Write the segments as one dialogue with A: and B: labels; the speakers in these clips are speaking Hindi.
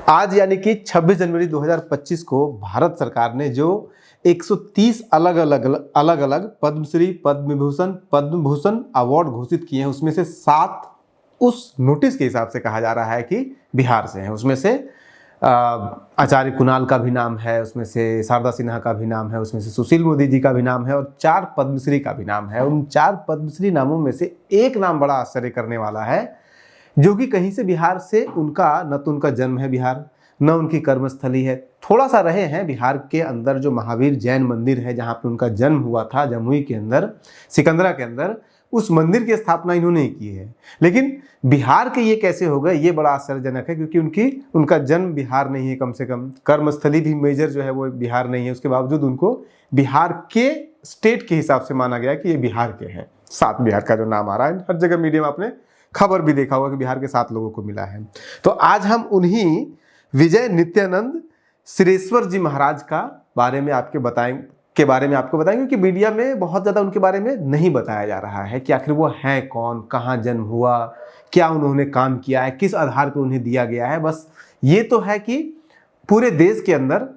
A: आज यानी कि 26 जनवरी 2025 को भारत सरकार ने जो 130 अलग अलग पद्मश्री, पद्म विभूषण, पद्म भूषण अवार्ड घोषित किए हैं, उसमें से 7 उस नोटिस के हिसाब से कहा जा रहा है कि बिहार से हैं। उसमें से आचार्य कुणाल का भी नाम है, उसमें से शारदा सिन्हा का भी नाम है, उसमें से सुशील मोदी जी का भी नाम है और 4 पद्मश्री का भी नाम है। उन 4 पद्मश्री नामों में से एक नाम बड़ा आश्चर्य करने वाला है, जो कि कहीं से बिहार से उनका न तो उनका जन्म है बिहार, न उनकी कर्मस्थली है। थोड़ा सा रहे हैं बिहार के अंदर, जो महावीर जैन मंदिर है जहाँ पे उनका जन्म हुआ था, जमुई के अंदर, सिकंदरा के अंदर, उस मंदिर की स्थापना इन्होंने ही की है। लेकिन बिहार के ये कैसे हो गए, ये बड़ा आश्चर्यजनक है, क्योंकि उनका जन्म बिहार नहीं है, कम से कम कर्मस्थली भी मेजर जो है वो बिहार नहीं है। उसके बावजूद उनको बिहार के स्टेट के हिसाब से माना गया कि ये बिहार के हैं। 7 बिहार का जो नाम आ रहा है, हर जगह मीडिया में आपने खबर भी देखा होगा कि बिहार के 7 लोगों को मिला है। तो आज हम उन्हीं विजय नित्यानंद सिरेश्वर जी महाराज का बारे में आपको बताएंगे कि मीडिया में बहुत ज़्यादा उनके बारे में नहीं बताया जा रहा है कि आखिर वो हैं कौन, कहाँ जन्म हुआ, क्या उन्होंने काम किया है, किस आधार पर उन्हें दिया गया है। बस ये तो है कि पूरे देश के अंदर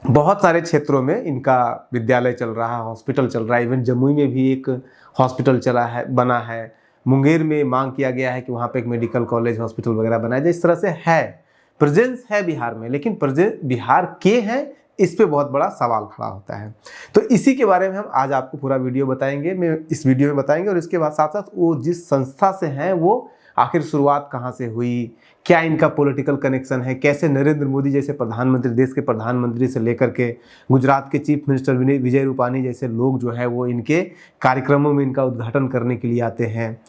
A: बहुत सारे क्षेत्रों में इनका विद्यालय चल रहा है, हॉस्पिटल चल रहा है। इवन जमुई में भी एक हॉस्पिटल बना है। मुंगेर में मांग किया गया है कि वहाँ पे एक मेडिकल कॉलेज, हॉस्पिटल वगैरह बनाया जाए। इस तरह से है, प्रेजेंस है बिहार में, लेकिन प्रेजेंस बिहार के हैं, इस पे बहुत बड़ा सवाल खड़ा होता है। तो इसी के बारे में हम आज आपको पूरा वीडियो बताएंगे, इस वीडियो में बताएंगे। और इसके बाद साथ साथ वो जिस संस्था से हैं वो आखिर शुरुआत कहाँ से हुई, क्या इनका पॉलिटिकल कनेक्शन है, कैसे नरेंद्र मोदी जैसे प्रधानमंत्री, देश के प्रधानमंत्री से लेकर के गुजरात के चीफ मिनिस्टर विजय रूपानी जैसे लोग जो है वो इनके कार्यक्रमों में इनका उद्घाटन करने के लिए आते हैं,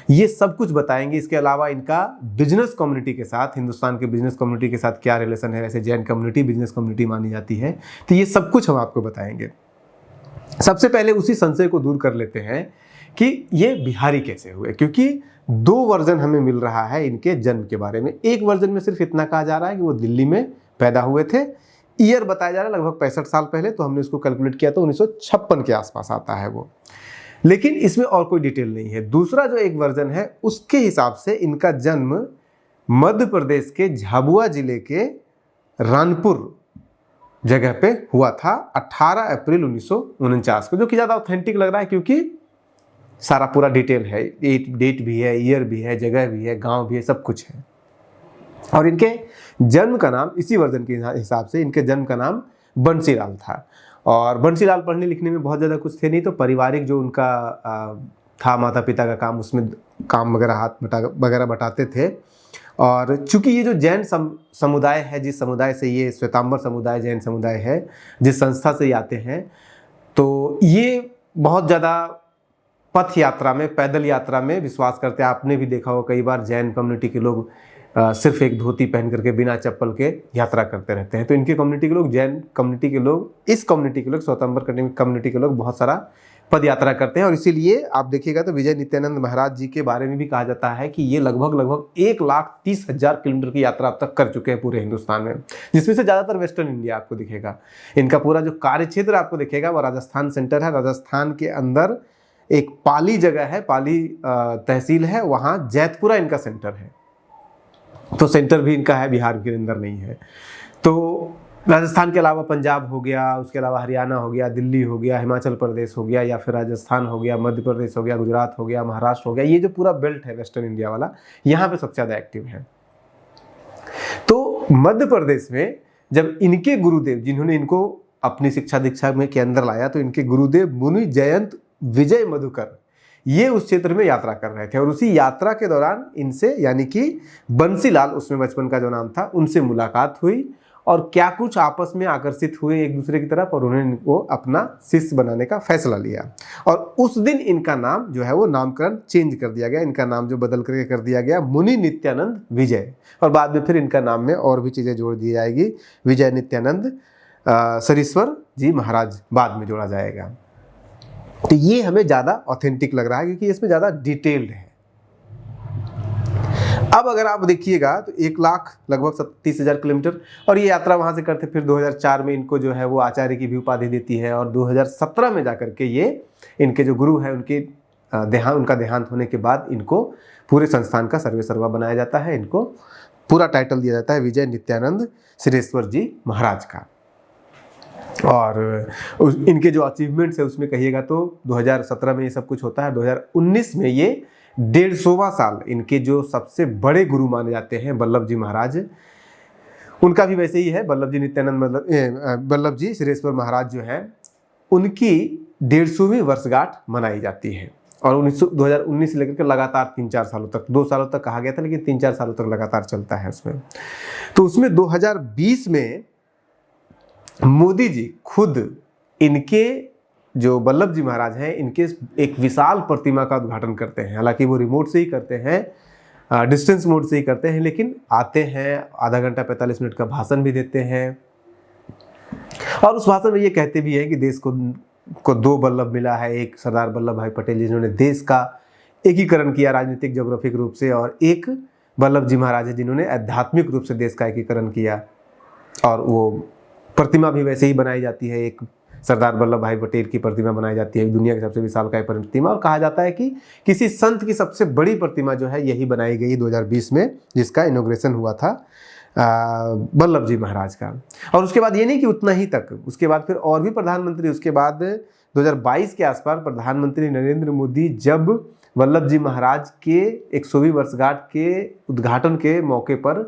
A: ये सब कुछ बताएंगे। इसके अलावा इनका बिजनेस कम्युनिटी के साथ, हिंदुस्तान के बिजनेस कम्युनिटी के साथ क्या रिलेशन है, वैसे जैन कम्युनिटी बिजनेस कम्युनिटी मानी जाती है, तो ये सब कुछ हम आपको बताएंगे। सबसे पहले उसी संशय को दूर कर लेते हैं कि ये बिहारी कैसे हुए, क्योंकि 2 वर्जन हमें मिल रहा है इनके जन्म के बारे में। एक वर्जन में सिर्फ इतना कहा जा रहा है कि वो दिल्ली में पैदा हुए थे। ईयर बताया जा रहा है लगभग 65 साल पहले, तो हमने उसको कैलकुलेट किया तो 1956 के आसपास आता है वो, लेकिन इसमें और कोई डिटेल नहीं है। दूसरा जो एक वर्जन है उसके हिसाब से इनका जन्म मध्य प्रदेश के झाबुआ जिले के रानपुर जगह पे हुआ था 18 अप्रैल 1949 को, जो कि ज़्यादा ऑथेंटिक लग रहा है क्योंकि सारा पूरा डिटेल है, डेट भी है, ईयर भी है, जगह भी है, गांव भी है, सब कुछ है। और इनके जन्म का नाम, इसी वर्जन के हिसाब से इनके जन्म का नाम बंसीलाल था। और बंसीलाल पढ़ने लिखने में बहुत ज़्यादा कुछ थे नहीं, तो पारिवारिक जो उनका था, माता पिता का काम, उसमें काम वगैरह हाथ वगैरह बटाते थे। और चूंकि ये जो जैन समुदाय है, जिस समुदाय से ये श्वेतांबर समुदाय, जैन समुदाय है, जिस संस्था से ये आते हैं, तो ये बहुत ज़्यादा पथ यात्रा में, पैदल यात्रा में विश्वास करते हैं। आपने भी देखा होगा कई बार जैन कम्युनिटी के लोग सिर्फ एक धोती पहन करके बिना चप्पल के यात्रा करते रहते हैं। तो इनके कम्युनिटी के लोग, जैन कम्युनिटी के लोग, इस कम्युनिटी के लोग, श्वेतांबर कम्युनिटी के लोग बहुत सारा पद यात्रा करते हैं। और इसीलिए आप देखिएगा तो विजय नित्यानंद महाराज जी के बारे में भी कहा जाता है कि ये लगभग 1,30,000 किलोमीटर की यात्रा अब तक कर चुके हैं पूरे हिंदुस्तान में, जिसमें से ज़्यादातर वेस्टर्न इंडिया आपको दिखेगा। इनका पूरा जो कार्य क्षेत्र आपको दिखेगा वो राजस्थान सेंटर है। राजस्थान के अंदर एक पाली जगह है, पाली तहसील है, वहाँ जैतपुरा इनका सेंटर है। तो सेंटर भी इनका है, बिहार के अंदर नहीं है। तो राजस्थान के अलावा पंजाब हो गया, उसके अलावा हरियाणा हो गया, दिल्ली हो गया, हिमाचल प्रदेश हो गया, या फिर राजस्थान हो गया, मध्य प्रदेश हो गया, गुजरात हो गया, महाराष्ट्र हो गया, ये जो पूरा बेल्ट है वेस्टर्न इंडिया वाला, यहाँ पे सबसे ज़्यादा एक्टिव है। तो मध्य प्रदेश में जब इनके गुरुदेव, जिन्होंने इनको अपनी शिक्षा दीक्षा में के अंदर लाया, तो इनके गुरुदेव मुनि जयंत विजय मधुकर ये उस क्षेत्र में यात्रा कर रहे थे। और उसी यात्रा के दौरान इनसे, यानी कि बंसीलाल, उसमें बचपन का जो नाम था, उनसे मुलाकात हुई और क्या कुछ आपस में आकर्षित हुए एक दूसरे की तरफ, और उन्होंने इनको अपना शिष्य बनाने का फैसला लिया। और उस दिन इनका नाम जो है वो नामकरण चेंज कर दिया गया। इनका नाम जो बदल करके कर दिया गया मुनि नित्यानंद विजय, और बाद में फिर इनका नाम में और भी चीज़ें जोड़ दी जाएगी, विजय नित्यानंद सिरेश्वर जी महाराज बाद में जोड़ा जाएगा। तो ये हमें ज़्यादा ऑथेंटिक लग रहा है क्योंकि इसमें ज़्यादा डिटेल्ड है। अब अगर आप देखिएगा तो 1,00,000 लगभग 30,000 किलोमीटर, और ये यात्रा वहाँ से करते, फिर 2004 में इनको जो है वो आचार्य की भी उपाधि देती है। और 2017 में जाकर के ये इनके जो गुरु हैं उनका देहांत होने के बाद इनको पूरे संस्थान का सर्वे सर्वा बनाया जाता है इनको। पूरा टाइटल दिया जाता है विजय नित्यानंद सिद्धेश्वर जी महाराज का। और इनके जो अचीवमेंट्स है उसमें कहिएगा तो 2017 में ये सब कुछ होता है, 2019 में ये 150वां साल इनके जो सबसे बड़े गुरु माने जाते हैं वल्लभ जी महाराज, उनका भी वैसे ही है। वल्लभ जी नित्यानंद मतलब वल्लभ जी सिद्धेश्वर महाराज जो है उनकी 150वीं वर्षगांठ मनाई जाती है। और 2019 से लेकर के लगातार 3-4 सालों तक, 2 सालों तक कहा गया था लेकिन 3-4 सालों तक लगातार चलता है उसमें। तो उसमें 2020 में मोदी जी खुद इनके जो वल्लभ जी महाराज हैं इनके एक विशाल प्रतिमा का उद्घाटन करते हैं। हालांकि वो रिमोट से ही करते हैं, डिस्टेंस मोड से ही करते हैं, लेकिन आते हैं, आधा घंटा 45 मिनट का भाषण भी देते हैं। और उस भाषण में ये कहते भी हैं कि देश को 2 वल्लभ मिला है, एक सरदार वल्लभ भाई पटेल जिन्होंने देश का एकीकरण किया राजनीतिक ज्योग्राफिक रूप से, और एक वल्लभ जी महाराज है जिन्होंने आध्यात्मिक रूप से देश का एकीकरण किया। और वो प्रतिमा भी वैसे ही बनाई जाती है, एक सरदार वल्लभ भाई पटेल की प्रतिमा बनाई जाती है, दुनिया की सबसे विशालकाय प्रतिमा। और कहा जाता है कि किसी संत की सबसे बड़ी प्रतिमा जो है यही बनाई गई 2020 में, जिसका इनॉग्रेशन हुआ था वल्लभ जी महाराज का। और उसके बाद ये नहीं कि उतना ही तक, उसके बाद फिर और भी प्रधानमंत्री, उसके बाद 2022 के आसपास प्रधानमंत्री नरेंद्र मोदी जब वल्लभ जी महाराज के 100वीं वर्षगांठ के उद्घाटन के मौके पर,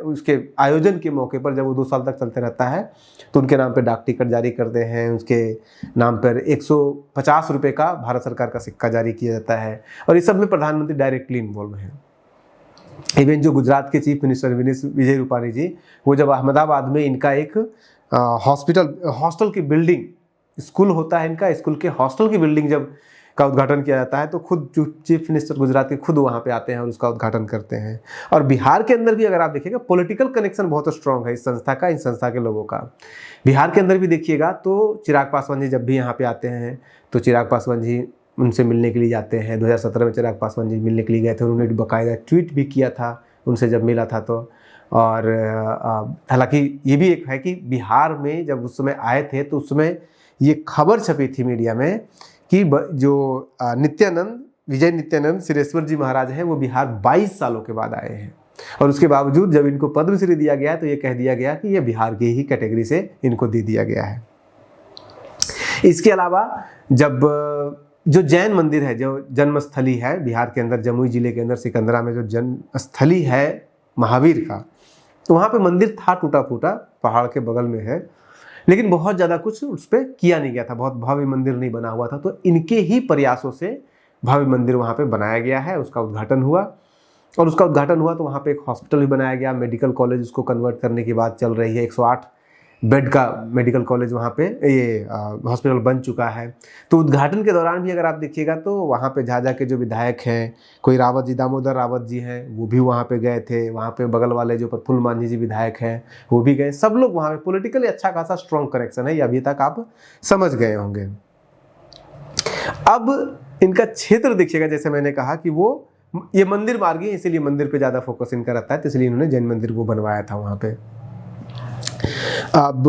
A: उसके आयोजन के मौके पर, जब वो 2 साल तक चलते रहता है, तो उनके नाम पर डाक टिकट जारी करते हैं, उसके नाम पर 150 रुपये का भारत सरकार का सिक्का जारी किया जाता है। और इस सब में प्रधानमंत्री डायरेक्टली इन्वॉल्व हैं। इवन जो गुजरात के चीफ मिनिस्टर विजय रूपानी जी, वो जब अहमदाबाद में इनका एक हॉस्टल की बिल्डिंग, स्कूल होता है इनका, स्कूल के हॉस्टल की बिल्डिंग जब का उद्घाटन किया जाता है तो खुद चीफ मिनिस्टर गुजरात के खुद वहाँ पे आते हैं और उसका उद्घाटन करते हैं। और बिहार के अंदर भी अगर आप देखिएगा पॉलिटिकल कनेक्शन बहुत स्ट्रांग है इस संस्था का, इन संस्था के लोगों का। बिहार के अंदर भी देखिएगा तो चिराग पासवान जी जब भी यहाँ पे आते हैं तो चिराग पासवान जी उनसे मिलने के लिए जाते हैं। 2017 में चिराग पासवान जी मिलने के लिए गए थे, उन्होंने बाकायदा ट्वीट भी किया था उनसे जब मिला था तो। और हालांकि ये भी एक है कि बिहार में जब उस समय आए थे तो उस समय ये खबर छपी थी मीडिया में कि जो विजय नित्यानंद सिद्धेश्वर जी महाराज हैं वो बिहार 22 सालों के बाद आए हैं। और उसके बावजूद जब इनको पद्मश्री दिया गया तो ये कह दिया गया कि ये बिहार की ही कैटेगरी से इनको दे दिया गया है। इसके अलावा जब जो जैन मंदिर है, जो जन्मस्थली है बिहार के अंदर, जमुई जिले के अंदर सिकंदरा में जो जन्मस्थली है महावीर का, तो वहाँ पे मंदिर था टूटा फूटा, पहाड़ के बगल में है, लेकिन बहुत ज़्यादा कुछ उस पर किया नहीं गया था, बहुत भव्य मंदिर नहीं बना हुआ था। तो इनके ही प्रयासों से भव्य मंदिर वहाँ पे बनाया गया है, उसका उद्घाटन हुआ। और उसका उद्घाटन हुआ तो वहाँ पे एक हॉस्पिटल भी बनाया गया, मेडिकल कॉलेज उसको कन्वर्ट करने की बात चल रही है, 108 बेड का मेडिकल कॉलेज वहाँ पे ये हॉस्पिटल बन चुका है। तो उद्घाटन के दौरान भी अगर आप देखिएगा तो वहाँ पे झाझा के जो विधायक हैं, कोई रावत जी, दामोदर रावत जी हैं, वो भी वहाँ पे गए थे। वहाँ पे बगल वाले जो प्रफुल्ल मांझी जी विधायक हैं वो भी गए। सब लोग वहाँ पे, पॉलिटिकली अच्छा खासा स्ट्रॉन्ग कनेक्शन है, ये अभी तक आप समझ गए होंगे। अब इनका क्षेत्र देखिएगा, जैसे मैंने कहा कि वो ये मंदिर मार्गी है, इसीलिए मंदिर पे ज़्यादा फोकस इनका रहता है, तो इसलिए इन्होंने जैन मंदिर को बनवाया था वहाँ पे। अब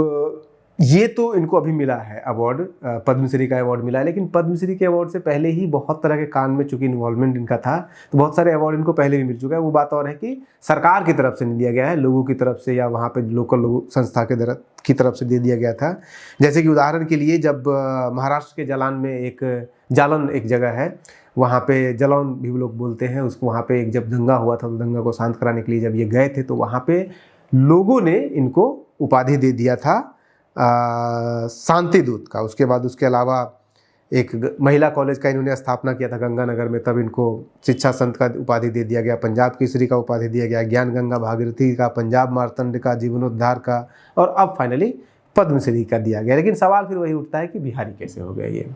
A: ये तो इनको अभी मिला है अवार्ड, पद्मश्री का अवार्ड मिला है, लेकिन पद्मश्री के अवार्ड से पहले ही बहुत तरह के काम में चूंकि इन्वॉल्वमेंट इनका था तो बहुत सारे अवार्ड इनको पहले भी मिल चुका है। वो बात और है कि सरकार की तरफ से नहीं दिया गया है, लोगों की तरफ से या वहाँ पे लोकल लोगों संस्था की तरफ से दे दिया गया था। जैसे कि उदाहरण के लिए जब महाराष्ट्र के जालन एक जगह है, वहाँ पे जलौन भी लोग बोलते हैं उसको, वहाँ पे एक जब दंगा हुआ था तो दंगा को शांत कराने के लिए जब ये गए थे तो वहाँ पे लोगों ने इनको उपाधि दे दिया था शांति दूत का। उसके बाद उसके अलावा एक महिला कॉलेज का इन्होंने स्थापना किया था गंगानगर में, तब इनको शिक्षा संत का उपाधि दे दिया गया, पंजाब केसरी का उपाधि दिया गया, ज्ञान गंगा भागीरथी का, पंजाब मार्तंड का, जीवनोद्धार का, और अब फाइनली पद्मश्री का दिया गया। लेकिन सवाल फिर वही उठता है कि बिहारी कैसे हो गया ये?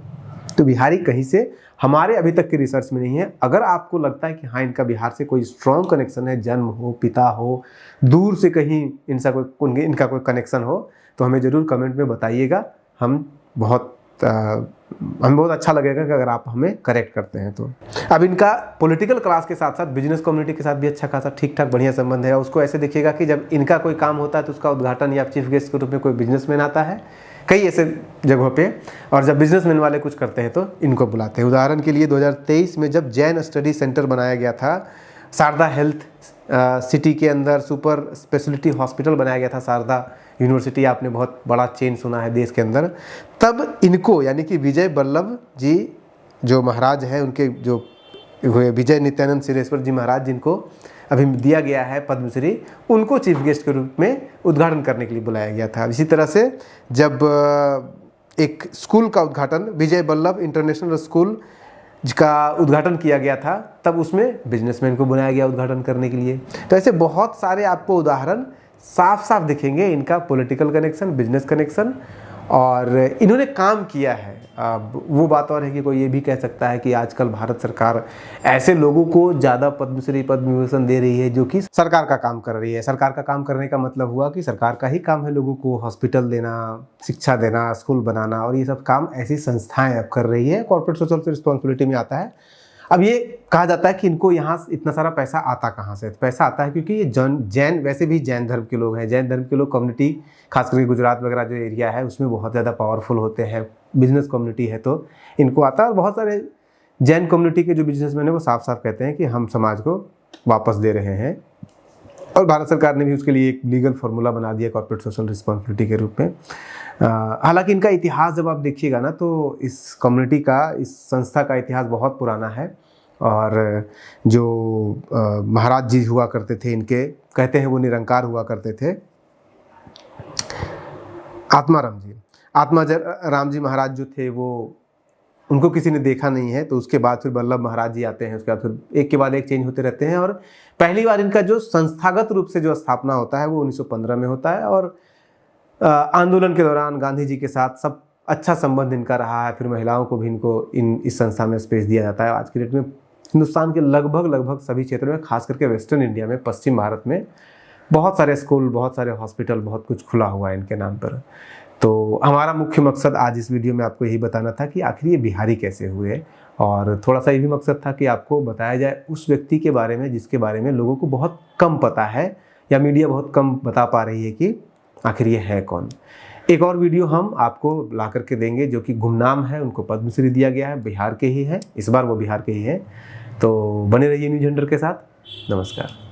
A: तो बिहारी कहीं से हमारे अभी तक की रिसर्च में नहीं है। अगर आपको लगता है कि हाँ इनका बिहार से कोई स्ट्रॉन्ग कनेक्शन है, जन्म हो, पिता हो, दूर से कहीं इनका कोई कनेक्शन हो, तो हमें ज़रूर कमेंट में बताइएगा। हमें बहुत अच्छा लगेगा कि अगर आप हमें करेक्ट करते हैं तो। अब इनका पॉलिटिकल क्लास के साथ साथ बिजनेस कम्युनिटी के साथ भी अच्छा खासा ठीक ठाक बढ़िया संबंध है। उसको ऐसे देखिएगा कि जब इनका कोई काम होता है तो उसका उद्घाटन या चीफ गेस्ट के रूप में कोई बिजनेसमैन आता है कई ऐसे जगहों पे, और जब बिजनेसमैन वाले कुछ करते हैं तो इनको बुलाते हैं। उदाहरण के लिए 2023 में जब जैन स्टडी सेंटर बनाया गया था शारदा हेल्थ सिटी के अंदर सुपर स्पेशलिटी हॉस्पिटल बनाया गया था, शारदा यूनिवर्सिटी, आपने बहुत बड़ा चेन सुना है देश के अंदर। तब इनको यानी कि विजय वल्लभ जी जो महाराज हैं, उनके जो हुए विजय नित्यानंद सिद्धेश्वर जी महाराज, जिनको अभी दिया गया है पद्मश्री, उनको चीफ गेस्ट के रूप में उद्घाटन करने के लिए बुलाया गया था। इसी तरह से जब एक स्कूल का उद्घाटन, विजय वल्लभ इंटरनेशनल स्कूल का उद्घाटन किया गया था, तब उसमें बिजनेसमैन को बुलाया गया उद्घाटन करने के लिए। तो ऐसे बहुत सारे आपको उदाहरण साफ साफ दिखेंगे इनका पॉलिटिकल कनेक्शन, बिजनेस कनेक्शन, और इन्होंने काम किया है। अब वो बात और है कि कोई ये भी कह सकता है कि आजकल भारत सरकार ऐसे लोगों को ज़्यादा पद्मश्री पद्म विभूषण दे रही है जो कि सरकार का काम कर रही है। सरकार का काम करने का मतलब हुआ कि सरकार का ही काम है लोगों को हॉस्पिटल देना, शिक्षा देना, स्कूल बनाना, और ये सब काम ऐसी संस्थाएं अब कर रही है। कॉर्पोरेट सोशल रिस्पॉन्सिबिलिटी में आता है। अब ये कहा जाता है कि इनको यहाँ इतना सारा पैसा आता कहाँ से? पैसा आता है क्योंकि ये जैन, वैसे भी जैन धर्म के लोग हैं, जैन धर्म के लोग कम्युनिटी, खास करके गुजरात वगैरह जो एरिया है उसमें बहुत ज़्यादा पावरफुल होते हैं, बिजनेस कम्युनिटी है, तो इनको आता है। और बहुत सारे जैन कम्युनिटी के जो बिजनेसमैन हैं वो साफ साफ कहते हैं कि हम समाज को वापस दे रहे हैं, और भारत सरकार ने भी उसके लिए एक लीगल फार्मूला बना दिया कॉर्पोरेट सोशल रिस्पॉन्सिबिलिटी के रूप में। हालांकि इनका इतिहास जब आप देखिएगा ना, तो इस कम्युनिटी का, इस संस्था का इतिहास बहुत पुराना है। और जो महाराज जी हुआ करते थे इनके, कहते हैं वो निरंकार हुआ करते थे, आत्माराम जी, राम जी महाराज जो थे वो, उनको किसी ने देखा नहीं है। तो उसके बाद फिर वल्लभ महाराज जी आते हैं, उसके बाद फिर एक के बाद एक चेंज होते रहते हैं। और पहली बार इनका जो संस्थागत रूप से जो स्थापना होता है वो 1915 में होता है। और आंदोलन के दौरान गांधी जी के साथ सब अच्छा संबंध इनका रहा है। फिर महिलाओं को भी इस संस्था में स्पेस दिया जाता है। आज की डेट में हिंदुस्तान के लगभग सभी क्षेत्रों में, खास करके वेस्टर्न इंडिया में, पश्चिम भारत में बहुत सारे स्कूल, बहुत सारे हॉस्पिटल, बहुत कुछ खुला हुआ है इनके नाम पर। तो हमारा मुख्य मकसद आज इस वीडियो में आपको यही बताना था कि आखिर ये बिहारी कैसे हुए, और थोड़ा सा ये भी मकसद था कि आपको बताया जाए उस व्यक्ति के बारे में जिसके बारे में लोगों को बहुत कम पता है, या मीडिया बहुत कम बता पा रही है कि आखिर ये है कौन। एक और वीडियो हम आपको ला करके देंगे जो कि गुमनाम है, उनको पद्मश्री दिया गया है, बिहार के ही है, इस बार वो बिहार के ही है। तो बने रहिए न्यूज़ हंटर के साथ। नमस्कार।